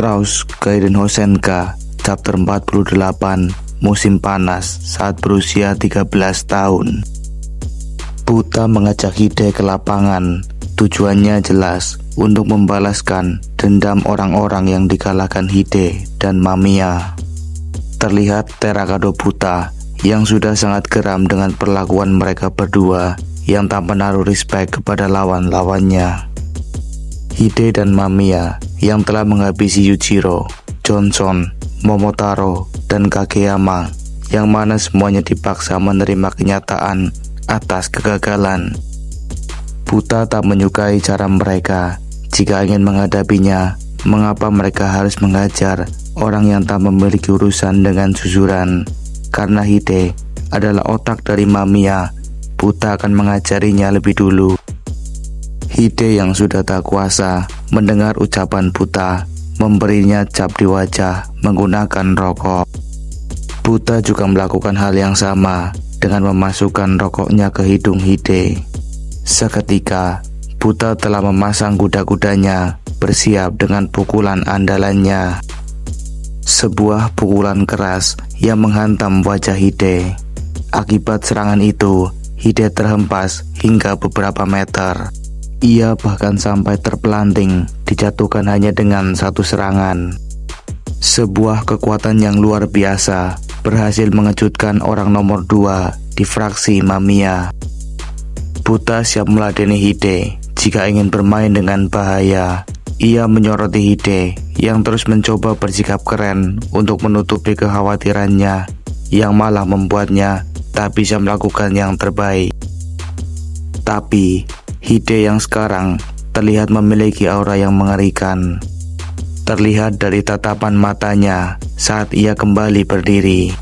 Kraus Kairin Hosenka, chapter 48, musim panas saat berusia 13 tahun. Buta mengajak Hide ke lapangan. Tujuannya jelas, untuk membalaskan dendam orang-orang yang dikalahkan Hide dan Mamiya. Terlihat Terakado Buta yang sudah sangat geram dengan perlakuan mereka berdua yang tak menaruh respek kepada lawan-lawannya. Hide dan Mamiya yang telah menghabisi Yujiro, Johnson, Momotaro, dan Kageyama, yang mana semuanya dipaksa menerima kenyataan atas kegagalan. Buta tak menyukai cara mereka. Jika ingin menghadapinya, mengapa mereka harus mengajar orang yang tak memiliki urusan dengan susuran? Karena Hide adalah otak dari Mamiya, Buta akan mengajarinya lebih dulu. Hide yang sudah tak kuasa mendengar ucapan Buta, memberinya cap di wajah menggunakan rokok. Buta juga melakukan hal yang sama dengan memasukkan rokoknya ke hidung Hide. Seketika, Buta telah memasang kuda-kudanya bersiap dengan pukulan andalannya. Sebuah pukulan keras yang menghantam wajah Hide. Akibat serangan itu, Hide terhempas hingga beberapa meter. Ia bahkan sampai terpelanting, dijatuhkan hanya dengan satu serangan. Sebuah kekuatan yang luar biasa berhasil mengejutkan orang nomor 2 di fraksi Mamiya. Buta siap meladeni Hide jika ingin bermain dengan bahaya. Ia menyoroti Hide yang terus mencoba bersikap keren untuk menutupi kekhawatirannya, yang malah membuatnya tak bisa melakukan yang terbaik. Tapi Hide yang sekarang terlihat memiliki aura yang mengerikan. Terlihat dari tatapan matanya saat ia kembali berdiri.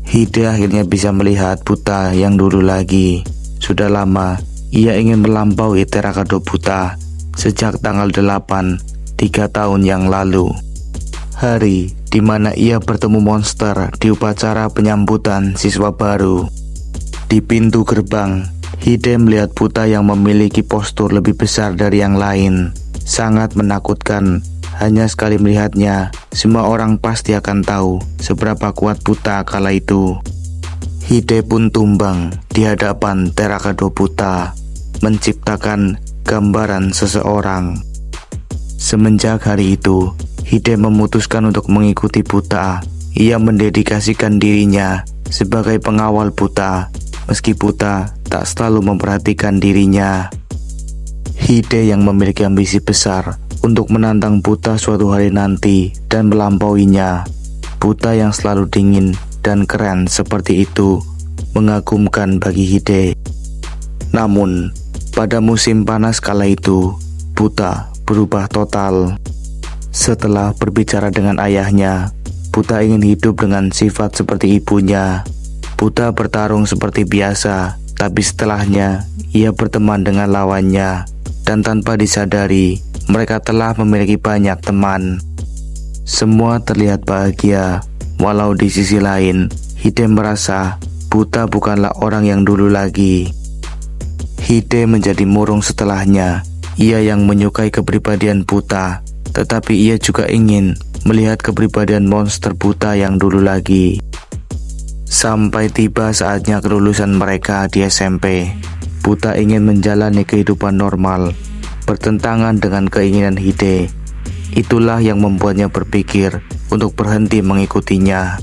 Hide akhirnya bisa melihat Buta yang dulu lagi. Sudah lama ia ingin melampaui Terakado Buta sejak tanggal 8, 3 tahun yang lalu. Hari di mana ia bertemu monster di upacara penyambutan siswa baru. Di pintu gerbang, Hide melihat Buta yang memiliki postur lebih besar dari yang lain. Sangat menakutkan. Hanya sekali melihatnya, semua orang pasti akan tahu seberapa kuat Buta kala itu. Hide pun tumbang di hadapan Terakado Buta, menciptakan gambaran seseorang. Semenjak hari itu, Hide memutuskan untuk mengikuti Buta. Ia mendedikasikan dirinya sebagai pengawal Buta, meski Buta tak selalu memperhatikan dirinya. Hide yang memiliki ambisi besar untuk menantang Buta suatu hari nanti dan melampauinya. Buta yang selalu dingin dan keren seperti itu mengagumkan bagi Hide. Namun, pada musim panas kala itu, Buta berubah total. Setelah berbicara dengan ayahnya, Buta ingin hidup dengan sifat seperti ibunya. Buta bertarung seperti biasa, tapi setelahnya ia berteman dengan lawannya, dan tanpa disadari mereka telah memiliki banyak teman. Semua terlihat bahagia, walau di sisi lain Hide merasa Buta bukanlah orang yang dulu lagi. Hide menjadi murung setelahnya. Ia yang menyukai kepribadian Buta, tetapi ia juga ingin melihat kepribadian monster Buta yang dulu lagi. Sampai tiba saatnya kelulusan mereka di SMP. Buta ingin menjalani kehidupan normal, bertentangan dengan keinginan Hide. Itulah yang membuatnya berpikir untuk berhenti mengikutinya.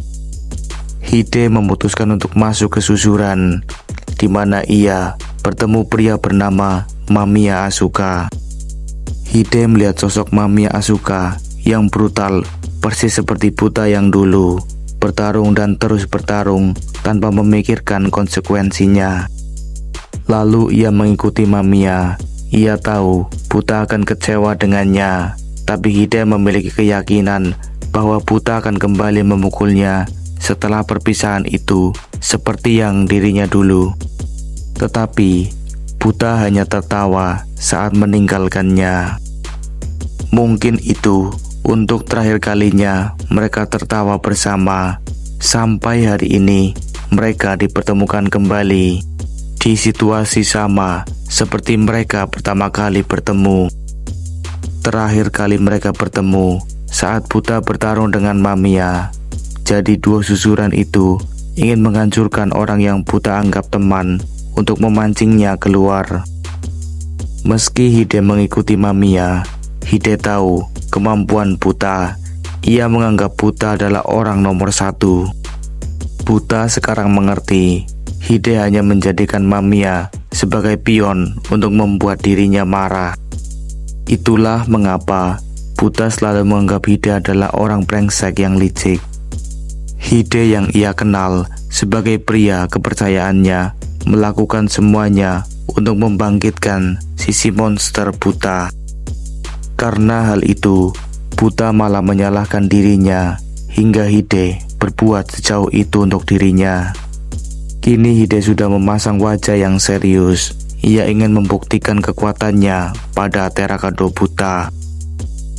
Hide memutuskan untuk masuk ke susuran, di mana ia bertemu pria bernama Mamiya Asuka. Hide melihat sosok Mamiya Asuka yang brutal, persis seperti Buta yang dulu, bertarung dan terus bertarung tanpa memikirkan konsekuensinya. Lalu ia mengikuti Mamiya. Ia tahu Buta akan kecewa dengannya, tapi Hide memiliki keyakinan bahwa Buta akan kembali memukulnya setelah perpisahan itu, seperti yang dirinya dulu. Tetapi Buta hanya tertawa saat meninggalkannya. Mungkin itu untuk terakhir kalinya mereka tertawa bersama. Sampai hari ini mereka dipertemukan kembali di situasi sama seperti mereka pertama kali bertemu. Terakhir kali mereka bertemu saat Buta bertarung dengan Mamiya. Jadi dua susuran itu ingin menghancurkan orang yang Buta anggap teman untuk memancingnya keluar. Meski Hide mengikuti Mamiya, Hide tahu kemampuan Buta. Ia menganggap Buta adalah orang nomor satu. Buta sekarang mengerti, Hide hanya menjadikan Mamiya sebagai pion untuk membuat dirinya marah. Itulah mengapa Buta selalu menganggap Hide adalah orang brengsek yang licik. Hide yang ia kenal sebagai pria kepercayaannya melakukan semuanya untuk membangkitkan sisi monster Buta. Karena hal itu, Buta malah menyalahkan dirinya hingga Hide berbuat sejauh itu untuk dirinya. Kini Hide sudah memasang wajah yang serius. Ia ingin membuktikan kekuatannya pada Terakado Buta.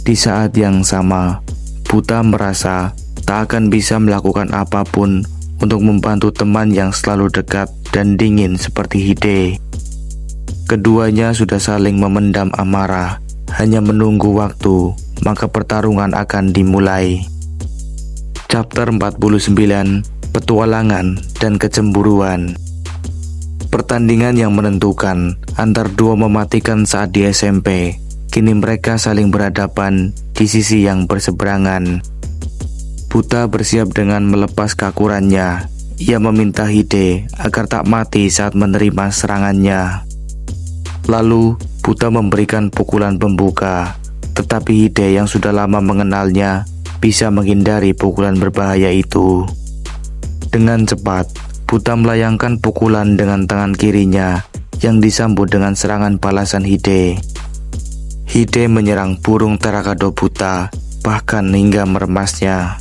Di saat yang sama, Buta merasa tak akan bisa melakukan apapun untuk membantu teman yang selalu dekat dan dingin seperti Hide. Keduanya sudah saling memendam amarah, hanya menunggu waktu, maka pertarungan akan dimulai. Chapter 49, Petualangan dan Kecemburuan. Pertandingan yang menentukan antar dua mematikan saat di SMP. Kini mereka saling berhadapan di sisi yang berseberangan. Buta bersiap dengan melepas kakurannya. Ia meminta Hide agar tak mati saat menerima serangannya. Lalu Buta memberikan pukulan pembuka, tetapi Hide yang sudah lama mengenalnya bisa menghindari pukulan berbahaya itu. Dengan cepat, Buta melayangkan pukulan dengan tangan kirinya yang disambut dengan serangan balasan Hide. Hide menyerang burung Terakado Buta, bahkan hingga meremasnya.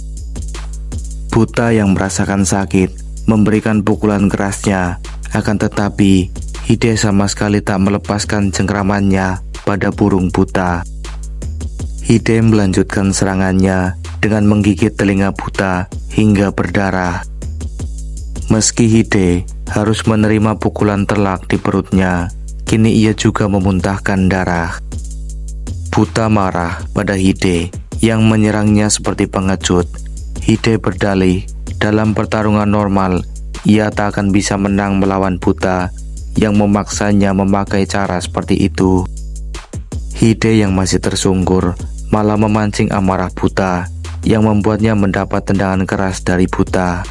Buta yang merasakan sakit memberikan pukulan kerasnya, akan tetapi Hide sama sekali tak melepaskan cengkramannya pada burung Buta. Hide melanjutkan serangannya dengan menggigit telinga Buta hingga berdarah. Meski Hide harus menerima pukulan telak di perutnya, kini ia juga memuntahkan darah. Buta marah pada Hide yang menyerangnya seperti pengecut. Hide berdalih, dalam pertarungan normal, ia tak akan bisa menang melawan Buta yang memaksanya memakai cara seperti itu. Hide yang masih tersungkur malah memancing amarah Buta yang membuatnya mendapat tendangan keras dari Buta.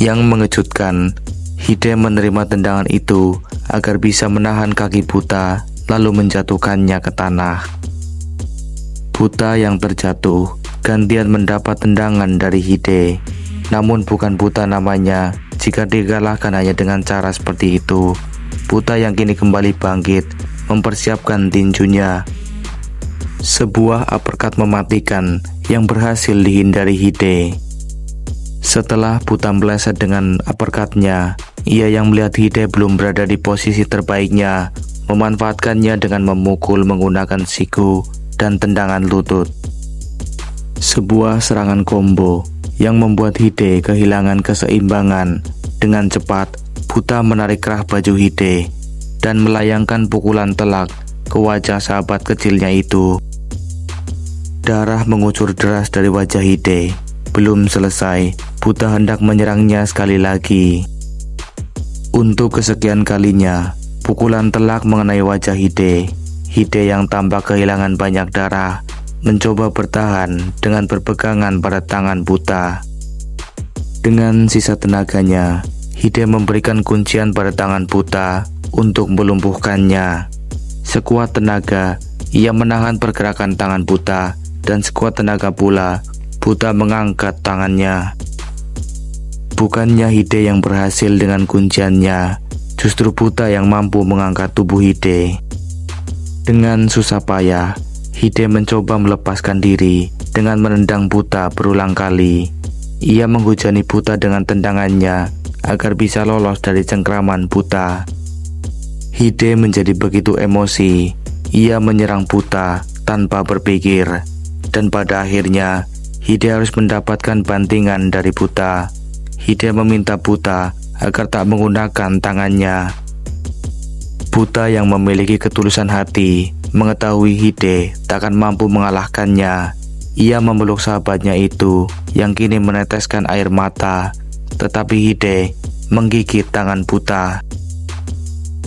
Yang mengejutkan, Hide menerima tendangan itu agar bisa menahan kaki Buta lalu menjatuhkannya ke tanah. Buta yang terjatuh gantian mendapat tendangan dari Hide. Namun bukan Buta namanya jika dikalahkan hanya dengan cara seperti itu. Buta yang kini kembali bangkit mempersiapkan tinjunya. Sebuah uppercut mematikan yang berhasil dihindari Hide. Setelah Buta meleset dengan uppercutnya, ia yang melihat Hide belum berada di posisi terbaiknya memanfaatkannya dengan memukul menggunakan siku dan tendangan lutut. Sebuah serangan combo yang membuat Hide kehilangan keseimbangan. Dengan cepat, Buta menarik kerah baju Hide dan melayangkan pukulan telak ke wajah sahabat kecilnya itu. Darah mengucur deras dari wajah Hide. Belum selesai, Buta hendak menyerangnya sekali lagi. Untuk kesekian kalinya, pukulan telak mengenai wajah Hide. Hide yang tampak kehilangan banyak darah mencoba bertahan dengan berpegangan pada tangan Buta. Dengan sisa tenaganya, Hide memberikan kuncian pada tangan Buta untuk melumpuhkannya. Sekuat tenaga, ia menahan pergerakan tangan Buta, dan sekuat tenaga pula Buta mengangkat tangannya. Bukannya Hide yang berhasil dengan kunciannya, justru Buta yang mampu mengangkat tubuh Hide. Dengan susah payah, Hide mencoba melepaskan diri dengan menendang Buta berulang kali. Ia menghujani Buta dengan tendangannya agar bisa lolos dari cengkraman Buta. Hide menjadi begitu emosi, ia menyerang Buta tanpa berpikir, dan pada akhirnya Hide harus mendapatkan bantingan dari Buta. Hide meminta Buta agar tak menggunakan tangannya. Buta yang memiliki ketulusan hati mengetahui Hide tak akan mampu mengalahkannya. Ia memeluk sahabatnya itu yang kini meneteskan air mata, tetapi Hide menggigit tangan Buta.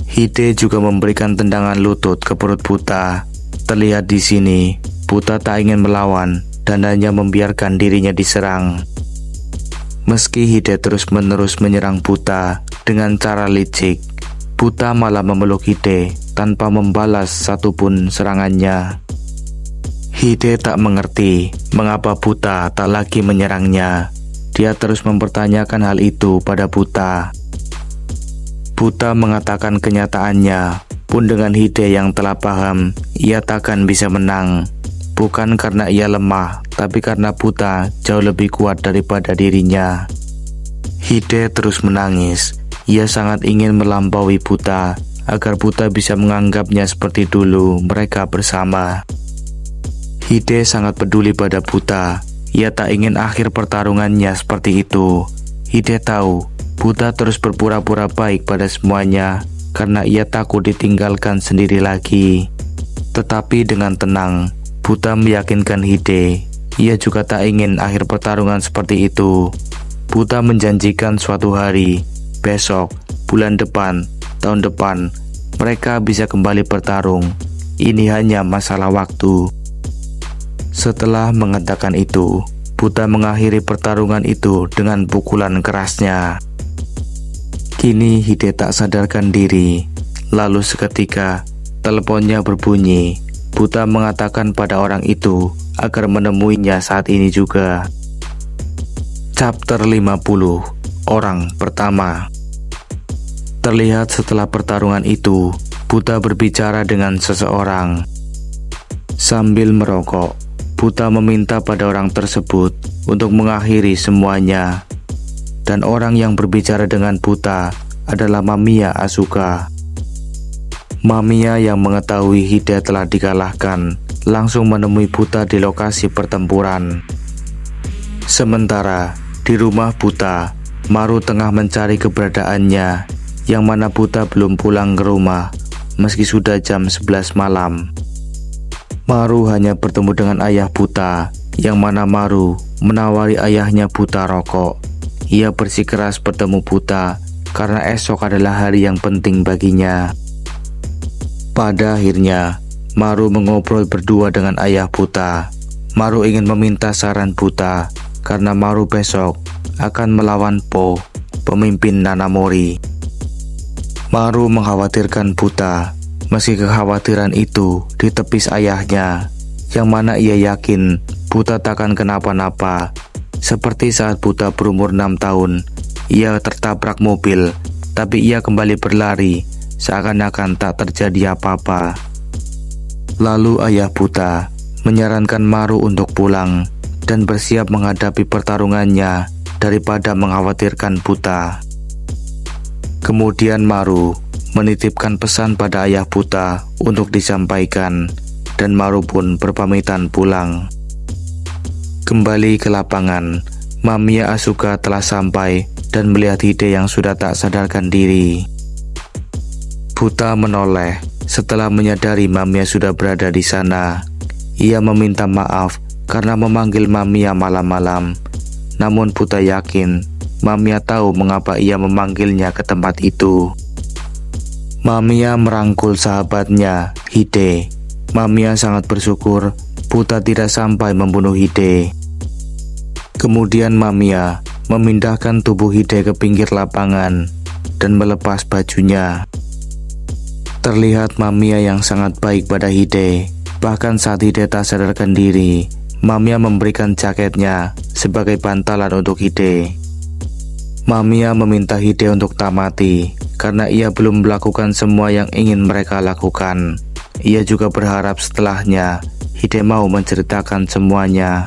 Hide juga memberikan tendangan lutut ke perut Buta. Terlihat di sini, Buta tak ingin melawan dan hanya membiarkan dirinya diserang. Meski Hide terus-menerus menyerang Buta dengan cara licik, Buta malah memeluk Hide tanpa membalas satupun serangannya. Hide tak mengerti mengapa Buta tak lagi menyerangnya. Dia terus mempertanyakan hal itu pada Buta. Buta mengatakan kenyataannya, pun dengan Hide yang telah paham, ia takkan bisa menang. Bukan karena ia lemah, tapi karena Buta jauh lebih kuat daripada dirinya. Hide terus menangis. Ia sangat ingin melampaui Buta, agar Buta bisa menganggapnya seperti dulu mereka bersama. Hide sangat peduli pada Buta. Ia tak ingin akhir pertarungannya seperti itu. Hide tahu Buta terus berpura-pura baik pada semuanya karena ia takut ditinggalkan sendiri lagi. Tetapi dengan tenang, Buta meyakinkan Hide. Ia juga tak ingin akhir pertarungan seperti itu. Buta menjanjikan suatu hari, besok, bulan depan, tahun depan, mereka bisa kembali bertarung. Ini hanya masalah waktu. Setelah mengatakan itu, Buta mengakhiri pertarungan itu dengan pukulan kerasnya. Kini Hide tak sadarkan diri. Lalu seketika, teleponnya berbunyi. Buta mengatakan pada orang itu agar menemuinya saat ini juga. Chapter 50. Orang pertama. Terlihat setelah pertarungan itu, Buta berbicara dengan seseorang. Sambil merokok, Buta meminta pada orang tersebut untuk mengakhiri semuanya. Dan orang yang berbicara dengan Buta adalah Mamiya Asuka. Mamiya yang mengetahui Hide telah dikalahkan langsung menemui Buta di lokasi pertempuran. Sementara di rumah Buta, Maru tengah mencari keberadaannya, yang mana Buta belum pulang ke rumah meski sudah jam 11 malam. Maru hanya bertemu dengan ayah Buta, yang mana Maru menawari ayahnya Buta rokok. Ia bersikeras bertemu Buta karena esok adalah hari yang penting baginya. Pada akhirnya, Maru mengobrol berdua dengan ayah Buta. Maru ingin meminta saran Buta karena Maru besok akan melawan Po, pemimpin Nanamori. Maru mengkhawatirkan Buta. Meski kekhawatiran itu ditepis ayahnya, yang mana ia yakin Buta takkan kenapa-napa. Seperti saat Buta berumur 6 tahun, ia tertabrak mobil, tapi ia kembali berlari, seakan-akan tak terjadi apa-apa. Lalu ayah Buta menyarankan Maru untuk pulang dan bersiap menghadapi pertarungannya daripada mengkhawatirkan Buta. Kemudian Maru menitipkan pesan pada ayah Buta untuk disampaikan, dan Maru pun berpamitan pulang. Kembali ke lapangan, Mamiya Asuka telah sampai dan melihat Hide yang sudah tak sadarkan diri. Buta menoleh setelah menyadari Mamiya sudah berada di sana. Ia meminta maaf karena memanggil Mamiya malam-malam. Namun Buta yakin Mamiya tahu mengapa ia memanggilnya ke tempat itu. Mamiya merangkul sahabatnya, Hide. Mamiya sangat bersyukur Buta tidak sampai membunuh Hide. Kemudian Mamiya memindahkan tubuh Hide ke pinggir lapangan dan melepas bajunya. Terlihat Mamiya yang sangat baik pada Hide. Bahkan saat Hide tak sadarkan diri, Mamiya memberikan jaketnya sebagai bantalan untuk Hide. Mamiya meminta Hide untuk tak mati karena ia belum melakukan semua yang ingin mereka lakukan. Ia juga berharap setelahnya Hide mau menceritakan semuanya.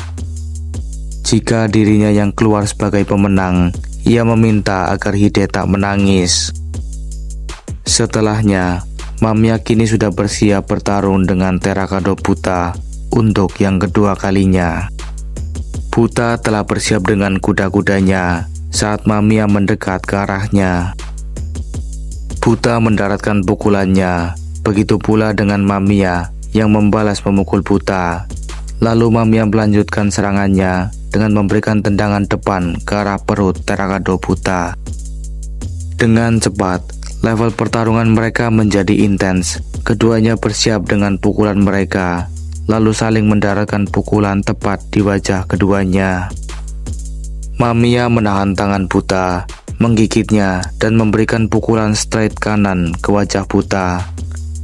Jika dirinya yang keluar sebagai pemenang, ia meminta agar Hide tak menangis. Setelahnya, Mamiya kini sudah bersiap bertarung dengan Terakado Buta untuk yang kedua kalinya. Buta telah bersiap dengan kuda-kudanya saat Mamiya mendekat ke arahnya. Buta mendaratkan pukulannya, begitu pula dengan Mamiya yang membalas memukul Buta. Lalu Mamiya melanjutkan serangannya dengan memberikan tendangan depan ke arah perut Terakado Buta. Dengan cepat, level pertarungan mereka menjadi intens. Keduanya bersiap dengan pukulan mereka, lalu saling mendaratkan pukulan tepat di wajah keduanya. Mamiya menahan tangan Buta, menggigitnya, dan memberikan pukulan straight kanan ke wajah Buta.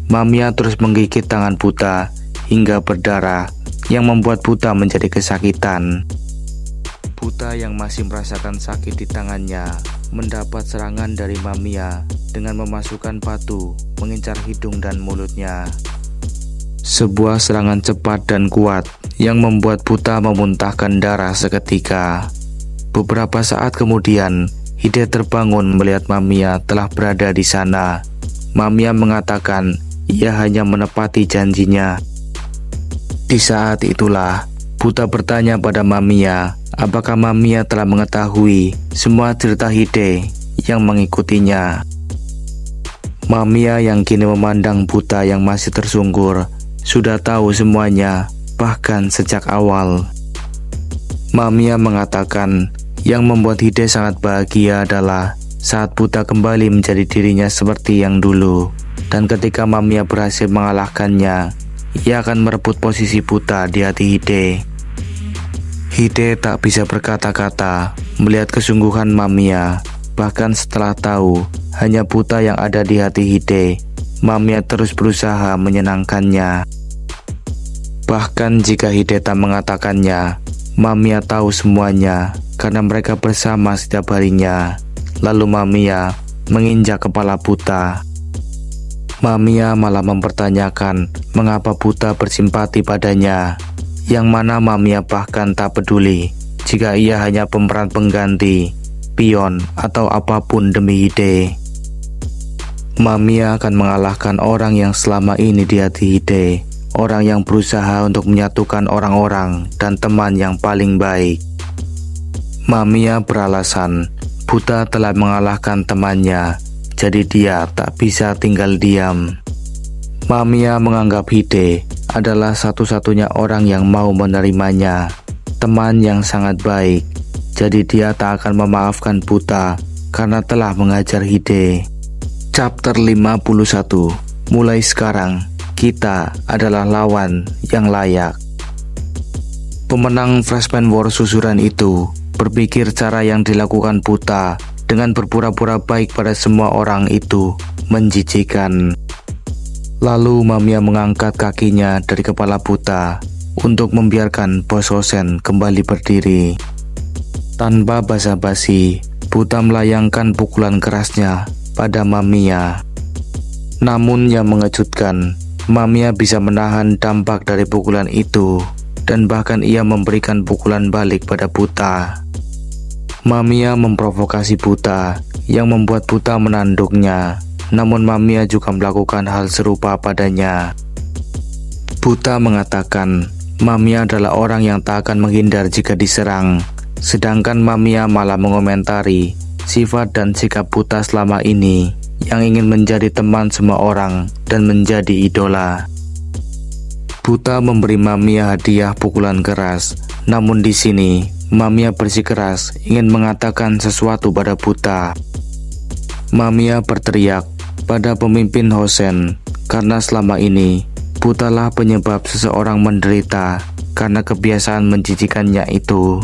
Mamiya terus menggigit tangan Buta hingga berdarah, yang membuat Buta menjadi kesakitan. Buta yang masih merasakan sakit di tangannya mendapat serangan dari Mamiya dengan memasukkan batu mengincar hidung dan mulutnya. Sebuah serangan cepat dan kuat yang membuat Buta memuntahkan darah seketika. Beberapa saat kemudian, Hide terbangun melihat Mamiya telah berada di sana. Mamiya mengatakan ia hanya menepati janjinya. Di saat itulah, Buta bertanya pada Mamiya apakah Mamiya telah mengetahui semua cerita Hide yang mengikutinya. Mamiya yang kini memandang Buta yang masih tersungkur sudah tahu semuanya, bahkan sejak awal. Mamiya mengatakan yang membuat Hide sangat bahagia adalah saat Buta kembali menjadi dirinya seperti yang dulu, dan ketika Mamiya berhasil mengalahkannya, ia akan merebut posisi Buta di hati Hide. Hide tak bisa berkata-kata melihat kesungguhan Mamiya. Bahkan setelah tahu hanya Buta yang ada di hati Hide, Mamiya terus berusaha menyenangkannya. Bahkan jika Hide tak mengatakannya, Mamiya tahu semuanya karena mereka bersama setiap harinya. Lalu Mamiya menginjak kepala Buta. Mamiya malah mempertanyakan mengapa Buta bersimpati padanya, yang mana Mamiya bahkan tak peduli jika ia hanya pemeran pengganti, pion, atau apapun demi Hide. Mamiya akan mengalahkan orang yang selama ini di hati Hide, orang yang berusaha untuk menyatukan orang-orang dan teman yang paling baik. Mamiya beralasan Buta telah mengalahkan temannya, jadi dia tak bisa tinggal diam. Mamiya menganggap Hide adalah satu-satunya orang yang mau menerimanya, teman yang sangat baik. Jadi dia tak akan memaafkan Buta karena telah mengajar Hide. Chapter 51. Mulai sekarang, kita adalah lawan yang layak. Pemenang Freshman War susuran itu berpikir cara yang dilakukan Buta dengan berpura-pura baik pada semua orang itu menjijikan. Lalu Mamiya mengangkat kakinya dari kepala Buta untuk membiarkan Bos Hosen kembali berdiri. Tanpa basa-basi, Buta melayangkan pukulan kerasnya pada Mamiya. Namun yang mengejutkan, Mamiya bisa menahan dampak dari pukulan itu, dan bahkan ia memberikan pukulan balik pada Buta. Mamiya memprovokasi Buta yang membuat Buta menanduknya. Namun Mamiya juga melakukan hal serupa padanya. Buta mengatakan Mamiya adalah orang yang tak akan menghindar jika diserang. Sedangkan Mamiya malah mengomentari sifat dan sikap Buta selama ini yang ingin menjadi teman semua orang dan menjadi idola. Buta memberi Mamiya hadiah pukulan keras. Namun di sini Mamiya bersikeras ingin mengatakan sesuatu pada Buta. Mamiya berteriak pada pemimpin Hosen karena selama ini Buta lah penyebab seseorang menderita karena kebiasaan menjijikannya itu.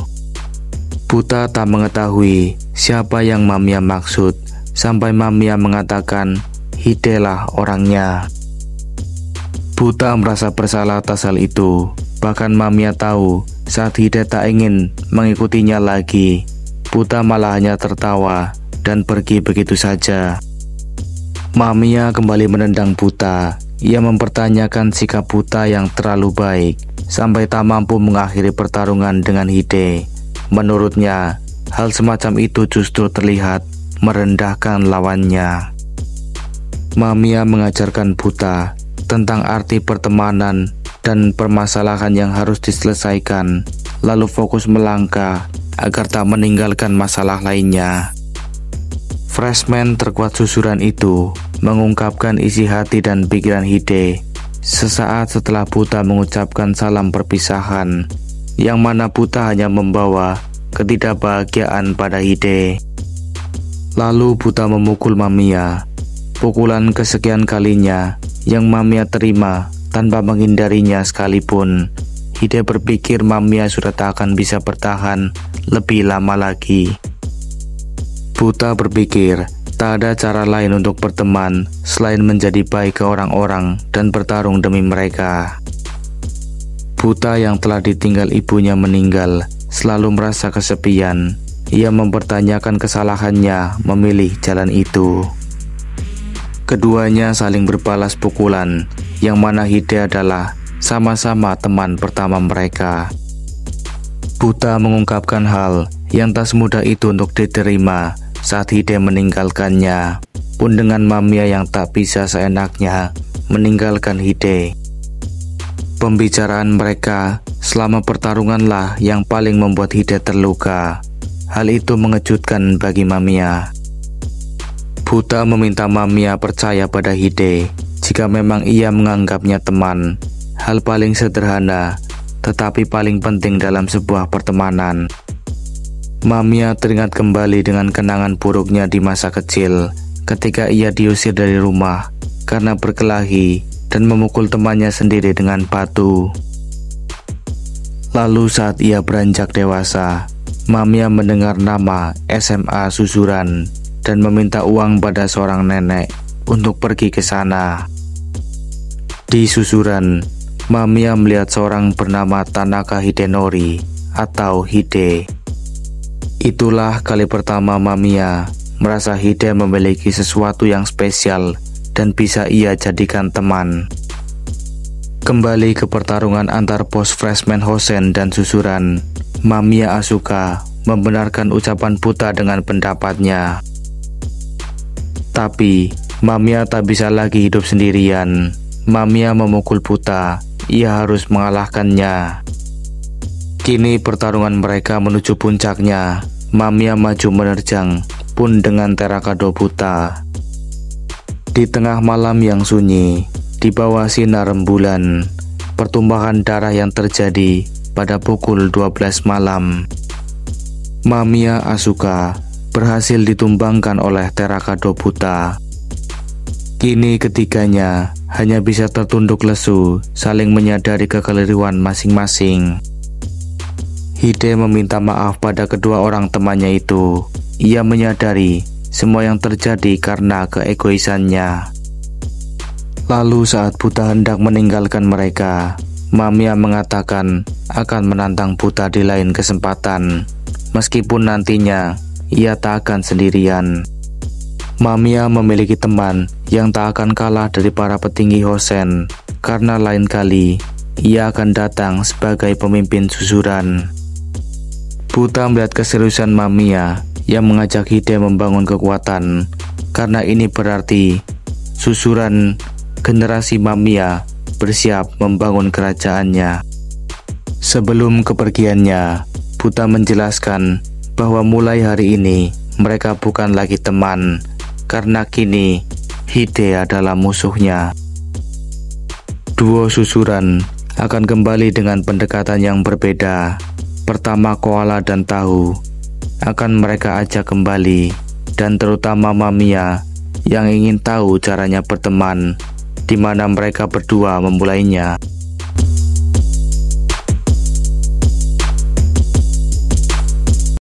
Buta tak mengetahui siapa yang Mamiya maksud sampai Mamiya mengatakan Hide lah orangnya. Buta merasa bersalah atas hal itu. Bahkan Mamiya tahu saat Hide tak ingin mengikutinya lagi, Buta malah hanya tertawa dan pergi begitu saja. Mamiya kembali menendang Buta. Ia mempertanyakan sikap Buta yang terlalu baik sampai tak mampu mengakhiri pertarungan dengan Hide. Menurutnya, hal semacam itu justru terlihat merendahkan lawannya. Mamiya mengajarkan Buta tentang arti pertemanan dan permasalahan yang harus diselesaikan, lalu fokus melangkah agar tak meninggalkan masalah lainnya. Freshman terkuat susuran itu mengungkapkan isi hati dan pikiran Hide Sesaat setelah Buta mengucapkan salam perpisahan, yang mana Buta hanya membawa ketidakbahagiaan pada Hide. Lalu Buta memukul Mamiya. Pukulan kesekian kalinya yang Mamiya terima tanpa menghindarinya sekalipun. Hide berpikir Mamiya sudah tak akan bisa bertahan lebih lama lagi. Buta berpikir tak ada cara lain untuk berteman selain menjadi baik ke orang-orang dan bertarung demi mereka. Buta yang telah ditinggal ibunya meninggal selalu merasa kesepian. Ia mempertanyakan kesalahannya memilih jalan itu. Keduanya saling berbalas pukulan, yang mana Hide adalah sama-sama teman pertama mereka. Buta mengungkapkan hal yang tak semudah itu untuk diterima saat Hide meninggalkannya, pun dengan Mamiya yang tak bisa seenaknya meninggalkan Hide. Pembicaraan mereka selama pertarunganlah yang paling membuat Hide terluka. Hal itu mengejutkan bagi Mamiya. Buta meminta Mamiya percaya pada Hide jika memang ia menganggapnya teman. Hal paling sederhana tetapi paling penting dalam sebuah pertemanan. Mamiya teringat kembali dengan kenangan buruknya di masa kecil ketika ia diusir dari rumah karena berkelahi dan memukul temannya sendiri dengan batu. Lalu saat ia beranjak dewasa, Mamiya mendengar nama SMA Susuran dan meminta uang pada seorang nenek untuk pergi ke sana. Di Susuran, Mamiya melihat seorang bernama Tanaka Hidenori atau Hide. Itulah kali pertama Mamiya merasa Hide memiliki sesuatu yang spesial dan bisa ia jadikan teman. Kembali ke pertarungan antar pos freshman Hosen dan Susuran, Mamiya Asuka membenarkan ucapan Buta dengan pendapatnya. Tapi Mamiya tak bisa lagi hidup sendirian. Mamiya memukul Buta, ia harus mengalahkannya. Kini pertarungan mereka menuju puncaknya. Mamiya maju menerjang, pun dengan Terakado Buta. Di tengah malam yang sunyi, di bawah sinar rembulan, pertumpahan darah yang terjadi pada pukul 12 malam. Mamiya Asuka berhasil ditumbangkan oleh Terakado Buta. Kini ketiganya hanya bisa tertunduk lesu, saling menyadari kekeliruan masing-masing. Hide meminta maaf pada kedua orang temannya itu. Ia menyadari semua yang terjadi karena keegoisannya. Lalu saat Buta hendak meninggalkan mereka, Mamiya mengatakan akan menantang Buta di lain kesempatan, meskipun nantinya ia tak akan sendirian. Mamiya memiliki teman yang tak akan kalah dari para petinggi Hosen, karena lain kali ia akan datang sebagai pemimpin Susuran. Buta melihat keseriusan Mamiya yang mengajak Hide membangun kekuatan, karena ini berarti Susuran generasi Mamiya bersiap membangun kerajaannya. Sebelum kepergiannya, Buta menjelaskan bahwa mulai hari ini mereka bukan lagi teman, karena kini Hide adalah musuhnya. Duo Susuran akan kembali dengan pendekatan yang berbeda. Pertama Koala dan Tahu akan mereka ajak kembali, dan terutama Mamiya yang ingin tahu caranya berteman, di mana mereka berdua memulainya.